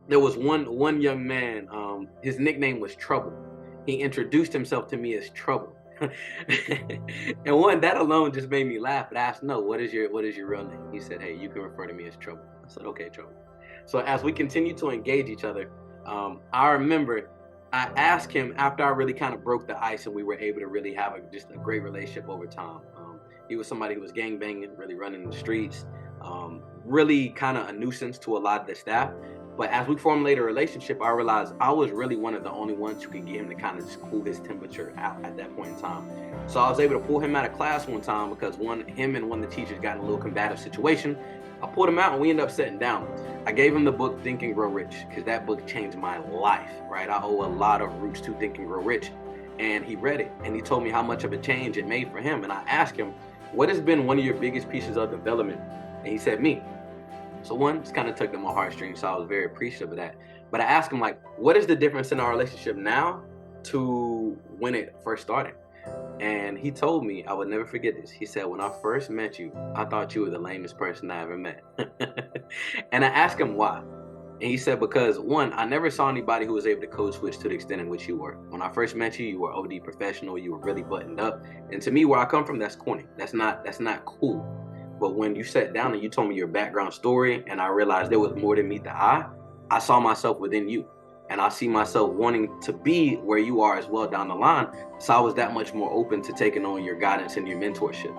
there was one young man. His nickname was Trouble. He introduced himself to me as Trouble. And one that alone just made me laugh. But I asked, no, what is your real name? He said, hey, you can refer to me as Trouble. I said, okay, Trouble. So as we continue to engage each other, I remember I asked him after I really kind of broke the ice and we were able to really have just a great relationship over time. He was somebody who was gang banging, really running the streets, really kind of a nuisance to a lot of the staff. But as we formulated a relationship, I realized I was really one of the only ones who could get him to kind of just cool his temperature out at that point in time. So I was able to pull him out of class one time because him and one of the teachers got in a little combative situation. I pulled him out and we ended up sitting down. I gave him the book Think and Grow Rich because that book changed my life, right? I owe a lot of roots to Think and Grow Rich. And he read it and he told me how much of a change it made for him. And I asked him, what has been one of your biggest pieces of development? And he said, me. So one, it's kind of tugged at my heartstrings, so I was very appreciative of that. But I asked him, like, what is the difference in our relationship now to when it first started? And he told me, I would never forget this. He said, when I first met you, I thought you were the lamest person I ever met. And I asked him why. And he said, because one, I never saw anybody who was able to code switch to the extent in which you were. When I first met you, you were OD professional, you were really buttoned up. And to me, where I come from, that's corny. That's not cool. But when you sat down and you told me your background story and I realized there was more than meet the eye, I saw myself within you. And I see myself wanting to be where you are as well down the line. So I was that much more open to taking on your guidance and your mentorship.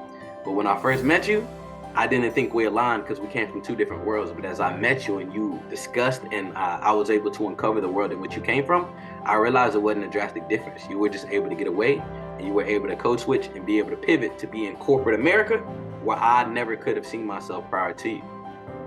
But when I first met you, I didn't think we aligned because we came from two different worlds. But as I met you and you discussed and I was able to uncover the world in which you came from, I realized it wasn't a drastic difference. You were just able to get away and you were able to code switch and be able to pivot to be in corporate America where I never could have seen myself prior to you.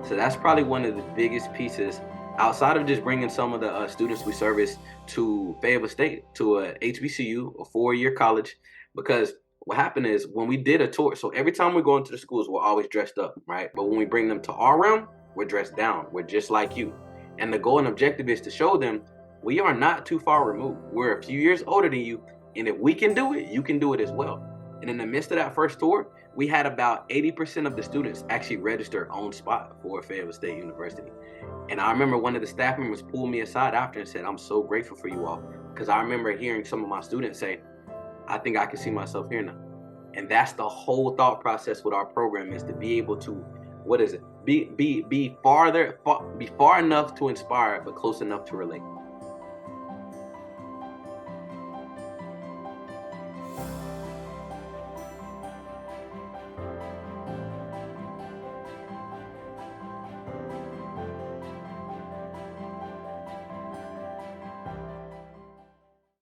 So that's probably one of the biggest pieces outside of just bringing some of the students we service to Fayetteville State, to a HBCU, a 4-year college, because what happened is when we did a tour, so every time we go into the schools, we're always dressed up, right? But when we bring them to our realm, we're dressed down. We're just like you. And the goal and objective is to show them we are not too far removed. We're a few years older than you. And if we can do it, you can do it as well. And in the midst of that first tour, we had about 80% of the students actually register on spot for Fayetteville State University. And I remember one of the staff members pulled me aside after and said, I'm so grateful for you all. Because I remember hearing some of my students say, I think I can see myself here now. And that's the whole thought process with our program is to be able to, what is it? Be far enough to inspire, but close enough to relate.